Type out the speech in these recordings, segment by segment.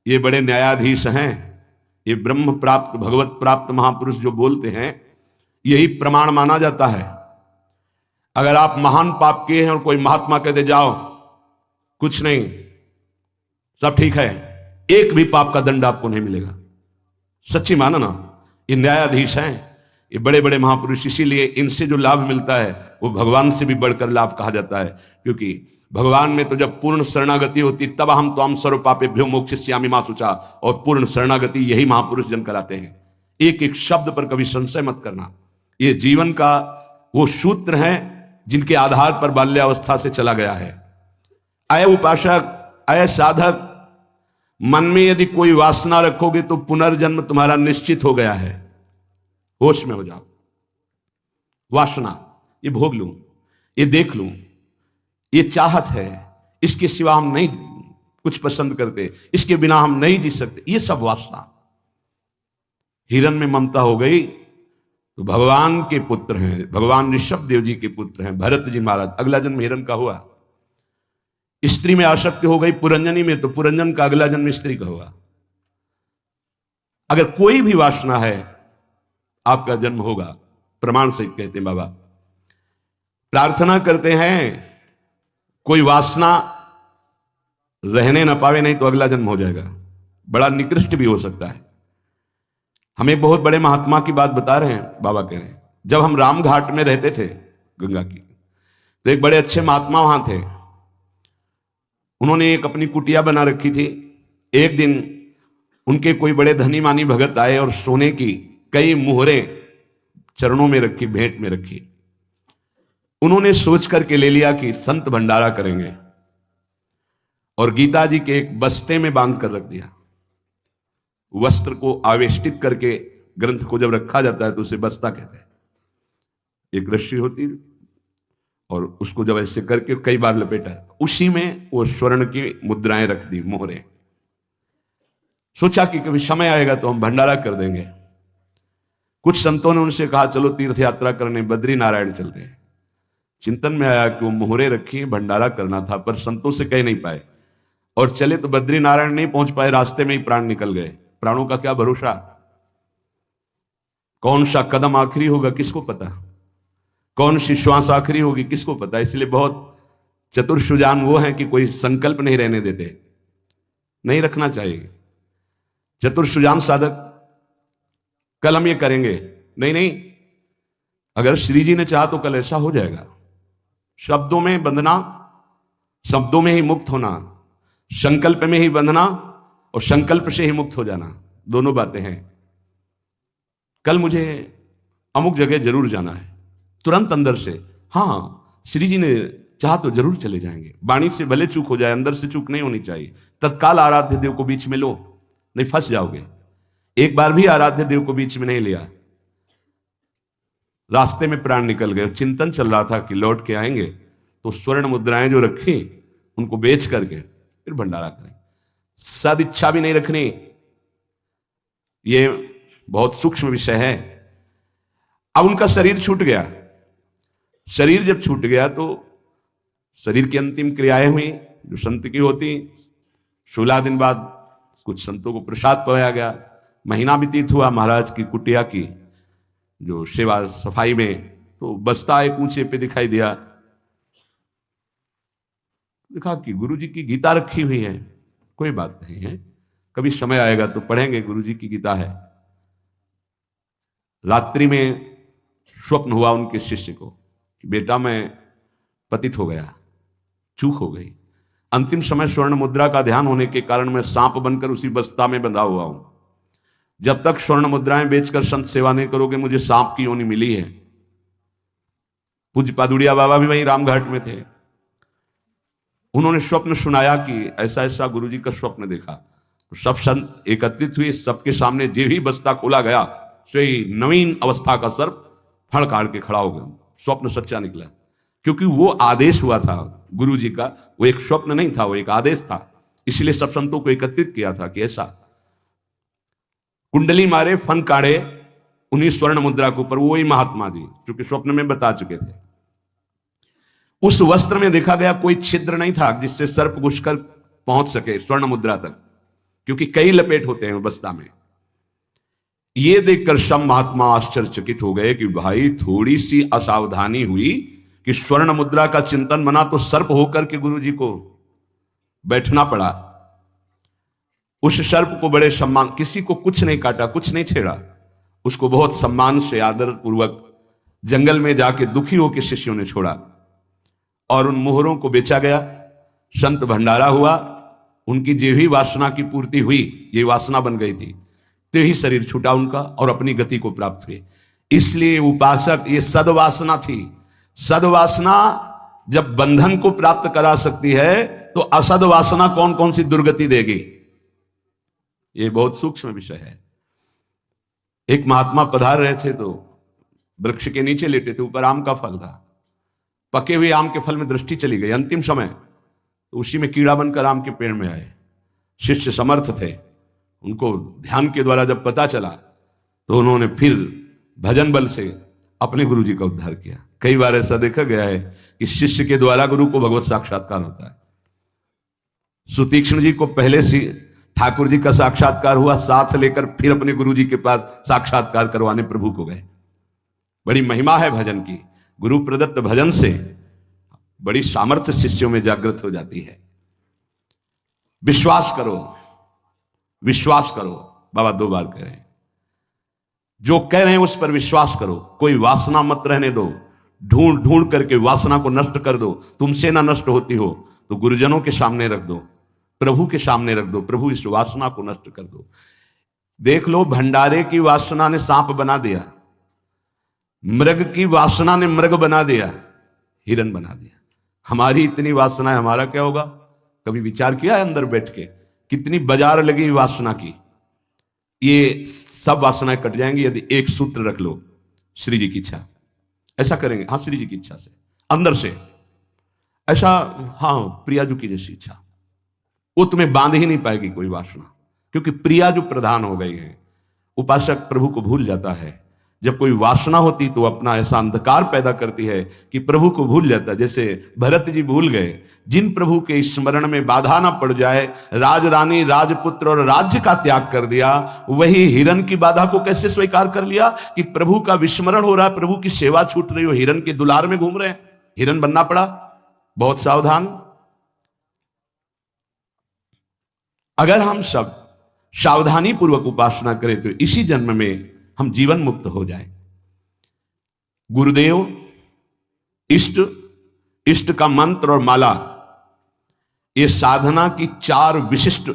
ये बड़े न्यायाधीश हैं, ये ब्रह्म प्राप्त भगवत प्राप्त महापुरुष जो बोलते हैं, यही प्रमाण माना जाता है। अगर आप महान पाप किए हैं और कोई महात्मा कहते जाओ कुछ नहीं, सब ठीक है, एक भी पाप का दंड आपको नहीं मिलेगा, सच्ची मानो ना। ये न्यायाधीश हैं, ये बड़े बड़े महापुरुष, इसीलिए इनसे जो लाभ मिलता है वो भगवान से भी बढ़कर लाभ कहा जाता है। क्योंकि भगवान में तो जब पूर्ण शरणागति होती तब हम तो हम सर्व पापेभ्यो मोक्षयिष्यामि मा शुचा, और पूर्ण शरणागति यही महापुरुष जन कराते हैं। एक एक शब्द पर कभी संशय मत करना। ये जीवन का वो सूत्र है जिनके आधार पर बाल्यावस्था से चला गया है। अय उपासक, अय साधक, मन में यदि कोई वासना रखोगे तो पुनर्जन्म तुम्हारा निश्चित हो गया है। होश में हो जाओ। वासना, ये भोग लूं, ये देख लूं, ये चाहत है, इसके सिवा हम नहीं कुछ पसंद करते, इसके बिना हम नहीं जी सकते, ये सब वासना। हिरण में ममता हो गई तो भगवान के पुत्र हैं, भगवान ऋषभ देव जी के पुत्र हैं भरत जी महाराज, अगला जन्म हिरण का हुआ। स्त्री में आसक्ति हो गई पुरंजनी में, तो पुरंजन का अगला जन्म स्त्री का हुआ। अगर कोई भी वासना है आपका जन्म होगा, प्रमाण सहित कहते हैं बाबा। प्रार्थना करते हैं कोई वासना रहने न पावे, नहीं तो अगला जन्म हो जाएगा, बड़ा निकृष्ट भी हो सकता है। हमें बहुत बड़े महात्मा की बात बता रहे हैं बाबा, कह रहे हैं जब हम राम घाट में रहते थे गंगा की, तो एक बड़े अच्छे महात्मा वहां थे। उन्होंने एक अपनी कुटिया बना रखी थी। एक दिन उनके कोई बड़े धनी मानी भगत आए और सोने की कई मुहरें चरणों में रखी, भेंट में रखी। उन्होंने सोच करके ले लिया कि संत भंडारा करेंगे, और गीता जी के एक बस्ते में बांध कर रख दिया। वस्त्र को आवेष्टित करके ग्रंथ को जब रखा जाता है तो उसे बस्ता कहते हैं। एक रस्सी होती और उसको जब ऐसे करके कई बार लपेटा, उसी में वो स्वर्ण की मुद्राएं रख दी, मोहरें। सोचा कि कभी समय आएगा तो हम भंडारा कर देंगे। कुछ संतों ने उनसे कहा चलो तीर्थ यात्रा करने बद्री नारायण चलते हैं। चिंतन में आया कि वो मोहरे रखी, भंडारा करना था, पर संतों से कह नहीं पाए, और चले तो बद्री नारायण नहीं पहुंच पाए, रास्ते में ही प्राण निकल गए। प्राणों का क्या भरोसा, कौन सा कदम आखिरी होगा किसको पता, कौन सी श्वास आखिरी होगी किसको पता। इसलिए बहुत चतुर सुजान वो हैं कि कोई संकल्प नहीं रहने देते, नहीं रखना चाहिए। चतुर सुजान साधक कल हम ये करेंगे, नहीं नहीं, अगर श्री जी ने चाहा तो कल ऐसा हो जाएगा। शब्दों में बंधना, शब्दों में ही मुक्त होना, संकल्प में ही बंधना और संकल्प से ही मुक्त हो जाना, दोनों बातें हैं। कल मुझे अमुक जगह जरूर जाना है, तुरंत अंदर से हाँ श्री जी ने चाहा तो जरूर चले जाएंगे। वाणी से भले चूक हो जाए, अंदर से चूक नहीं होनी चाहिए। तत्काल आराध्य देव को बीच में लो, नहीं फंस जाओगे। एक बार भी आराध्य देव को बीच में नहीं लिया, रास्ते में प्राण निकल गए। चिंतन चल रहा था कि लौट के आएंगे तो स्वर्ण मुद्राएं जो रखी उनको बेच करके फिर भंडारा करें। सद इच्छा भी नहीं रखनी, ये बहुत सूक्ष्म विषय है। अब उनका शरीर छूट गया। शरीर जब छूट गया तो शरीर की अंतिम क्रियाएं हुई जो संत की होती। 16 दिन बाद कुछ संतों को प्रसाद पवाया गया। महीना व्यतीत हुआ महाराज की कुटिया की जो सेवा सफाई में, तो बस्ता एक ऊंचे पे दिखाई दिया। देखा कि गुरु जी की गीता रखी हुई है। कोई बात नहीं है, कभी समय आएगा तो पढ़ेंगे, गुरु जी की गीता है। रात्रि में स्वप्न हुआ उनके शिष्य को कि बेटा मैं पतित हो गया, चूक हो गई। अंतिम समय स्वर्ण मुद्रा का ध्यान होने के कारण मैं सांप बनकर उसी बस्ता में बंधा हुआ हूं। जब तक स्वर्ण मुद्राएं बेचकर संत सेवा नहीं करोगे, मुझे सांप की योनि मिली है। पूज्य पादुड़िया बाबा भी वहीं रामघाट में थे। उन्होंने स्वप्न सुनाया कि ऐसा ऐसा गुरुजी का स्वप्न देखा। तो सब संत एकत्रित हुए, सबके सामने जे ही बस्ता खोला गया सही नवीन अवस्था का सर्प फड़ काट के खड़ा हो गया। स्वप्न सच्चा निकला, क्योंकि वो आदेश हुआ था गुरु जी का। वो एक स्वप्न नहीं था, वो एक आदेश था। इसलिए सब संतों को एकत्रित किया था कि ऐसा कुंडली मारे फन काढ़े उन्हीं स्वर्ण मुद्रा के ऊपर वही महात्मा जी, क्योंकि स्वप्न में बता चुके थे। उस वस्त्र में देखा गया कोई छिद्र नहीं था जिससे सर्प घुसकर पहुंच सके स्वर्ण मुद्रा तक, क्योंकि कई लपेट होते हैं बस्ता में। ये देखकर सब महात्मा आश्चर्यचकित हो गए कि भाई थोड़ी सी असावधानी हुई कि स्वर्ण मुद्रा का चिंतन बना तो सर्प होकर के गुरु जी को बैठना पड़ा। उस सर्प को बड़े सम्मान, किसी को कुछ नहीं काटा, कुछ नहीं छेड़ा, उसको बहुत सम्मान से आदर पूर्वक जंगल में जाके दुखी होकर शिष्यों ने छोड़ा और उन मोहरों को बेचा गया। संत भंडारा हुआ, उनकी जो ही वासना की पूर्ति हुई, ये वासना बन गई थी, तो ही शरीर छूटा उनका और अपनी गति को प्राप्त हुए। इसलिए उपासक, ये सद्वासना थी। सद्वासना जब बंधन को प्राप्त करा सकती है तो असद वासना कौन कौन सी दुर्गति देगी, ये बहुत सूक्ष्म विषय है। एक महात्मा पधार रहे थे तो वृक्ष के नीचे लेटे थे, ऊपर आम का फल था। पके हुए आम के फल में दृष्टि चली गई, अंतिम समय, तो उसी में कीड़ा बनकर आम के पेड़ में आए। शिष्य समर्थ थे, उनको ध्यान के द्वारा जब पता चला तो उन्होंने फिर भजन बल से अपने गुरु जी का उद्धार किया। कई बार ऐसा देखा गया है कि शिष्य के द्वारा गुरु को भगवत साक्षात्कार होता है। सुतीक्ष्ण जी को पहले से ठाकुर जी का साक्षात्कार हुआ, साथ लेकर फिर अपने गुरु जी के पास साक्षात्कार करवाने प्रभु को गए। बड़ी महिमा है भजन की। गुरु प्रदत्त भजन से बड़ी सामर्थ्य शिष्यों में जागृत हो जाती है। विश्वास करो, विश्वास करो, बाबा 2 बार कह रहे हैं। जो कह रहे हैं उस पर विश्वास करो। कोई वासना मत रहने दो, ढूंढ ढूंढ करके वासना को नष्ट कर दो। तुमसे ना नष्ट होती हो तो गुरुजनों के सामने रख दो, प्रभु के सामने रख दो, प्रभु इस वासना को नष्ट कर दो। देख लो, भंडारे की वासना ने सांप बना दिया, मृग की वासना ने मृग बना दिया, हिरन बना दिया। हमारी इतनी वासना है, हमारा क्या होगा? कभी विचार किया है अंदर बैठ के? कितनी बाजार लगी वासना की। ये सब वासनाएं कट जाएंगी यदि एक सूत्र रख लो, श्री जी की इच्छा। ऐसा करेंगे, हाँ, श्री जी की इच्छा से, अंदर से ऐसा, हाँ, प्रियाजू की जैसी इच्छा। वो तुम्हें बांध ही नहीं पाएगी कोई वासना, क्योंकि प्रिया जो प्रधान हो गई है। उपासक प्रभु को भूल जाता है। जब कोई वासना होती तो अपना ऐसा अंधकार पैदा करती है कि प्रभु को भूल जाता है। जैसे भरत जी भूल गए, जिन प्रभु के स्मरण में बाधा ना पड़ जाए, राज रानी, राजपुत्र और राज्य का त्याग कर दिया। वही हिरन की बाधा को कैसे स्वीकार कर लिया कि प्रभु का विस्मरण हो रहा है, प्रभु की सेवा छूट रही हो, हिरन के दुलार में घूम रहे हैं, हिरन बनना पड़ा। बहुत सावधान। अगर हम सब सावधानी पूर्वक उपासना करें तो इसी जन्म में हम जीवन मुक्त हो जाएं। गुरुदेव, इष्ट, इष्ट का मंत्र और माला, ये साधना की 4 विशिष्ट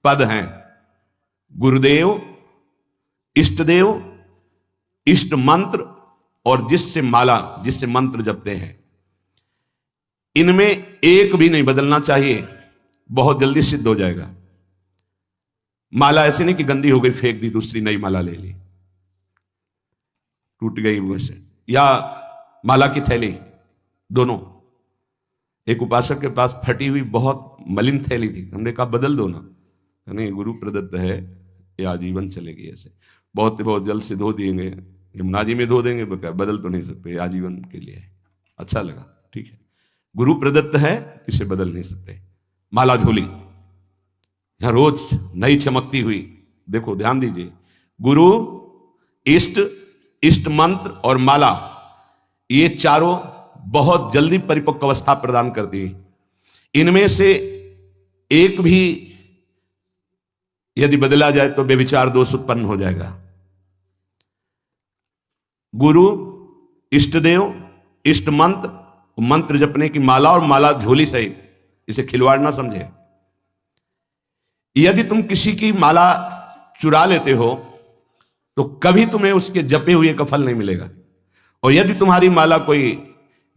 पद हैं। गुरुदेव, इष्ट देव, इष्ट मंत्र और जिससे माला, जिससे मंत्र जपते हैं, इनमें एक भी नहीं बदलना चाहिए, बहुत जल्दी सिद्ध हो जाएगा। माला ऐसे नहीं कि गंदी हो गई फेंक दी, दूसरी नई माला ले ली, टूट गई वैसे, या माला की थैली, दोनों। एक उपासक के पास फटी हुई बहुत मलिन थैली थी, हमने कहा बदल दो ना, नहीं गुरु प्रदत्त है, ये आजीवन चलेगी। ऐसे बहुत जल्द से धो देंगे, यमुना जी में धो देंगे, बदल तो नहीं सकते, आजीवन के लिए। अच्छा लगा, ठीक है, गुरु प्रदत्त है, इसे बदल नहीं सकते। माला झोली, यहां रोज नई चमकती हुई, देखो ध्यान दीजिए, गुरु, इष्ट, इष्ट मंत्र और माला, ये चारों बहुत जल्दी परिपक्व अवस्था प्रदान करती है। इनमें से एक भी यदि बदला जाए तो व्यभिचार दोष उत्पन्न हो जाएगा। गुरु, इष्ट देव, इष्ट मंत्र, मंत्र जपने की माला और माला झोली सहित, इसे खिलवाड़ ना समझे। यदि तुम किसी की माला चुरा लेते हो तो कभी तुम्हें उसके जपे हुए का फल नहीं मिलेगा। और यदि तुम्हारी माला कोई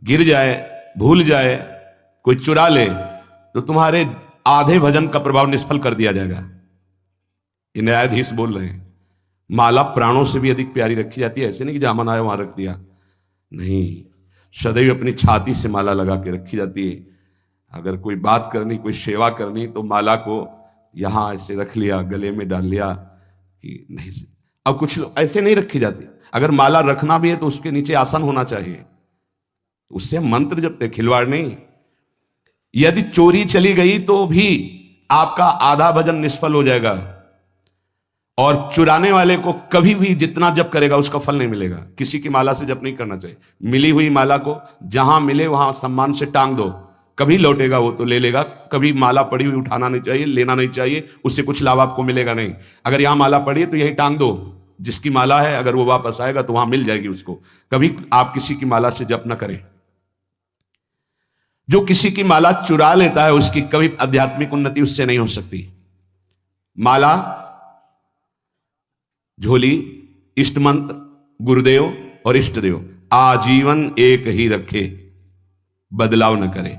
गिर जाए, भूल जाए, कोई चुरा ले, तो तुम्हारे आधे भजन का प्रभाव निष्फल कर दिया जाएगा। ये न्यायाधीश बोल रहे हैं। माला प्राणों से भी अधिक प्यारी रखी जाती है, ऐसे नहीं कि जहां मन आया वहां रख दिया, नहीं, सदैव अपनी छाती से माला लगा के रखी जाती है। अगर कोई बात करनी, कोई सेवा करनी, तो माला को यहां ऐसे रख लिया, गले में डाल लिया कि नहीं। अब कुछ लोग ऐसे नहीं रखी जाती। अगर माला रखना भी है तो उसके नीचे आसन होना चाहिए, उससे मंत्र जपते, खिलवाड़ नहीं। यदि चोरी चली गई तो भी आपका आधा भजन निष्फल हो जाएगा। और चुराने वाले को कभी भी जितना जप करेगा उसका फल नहीं मिलेगा। किसी की माला से जप नहीं करना चाहिए। मिली हुई माला को जहां मिले वहां सम्मान से टांग दो, कभी लौटेगा वो तो ले लेगा। कभी माला पड़ी हुई उठाना नहीं चाहिए, लेना नहीं चाहिए, उससे कुछ लाभ आपको मिलेगा नहीं। अगर यहां माला पड़ी है तो यही टांग दो, जिसकी माला है अगर वो वापस आएगा तो वहां मिल जाएगी उसको। कभी आप किसी की माला से जप ना करें। जो किसी की माला चुरा लेता है उसकी कभी आध्यात्मिक उन्नति उससे नहीं हो सकती। माला, झोली, इष्ट मंत्र, गुरुदेव और इष्ट देव आजीवन एक ही रखे, बदलाव न करे।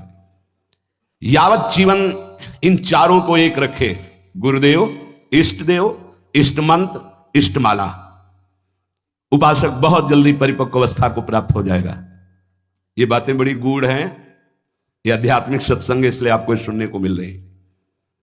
यावत जीवन इन चारों को एक रखे, गुरुदेव, इष्ट देव, इष्ट मंत्र, इष्ट माला, उपासक बहुत जल्दी परिपक्व अवस्था को प्राप्त हो जाएगा। ये बातें बड़ी गूढ़ हैं, ये आध्यात्मिक सत्संग इसलिए आपको सुनने को मिल रही है।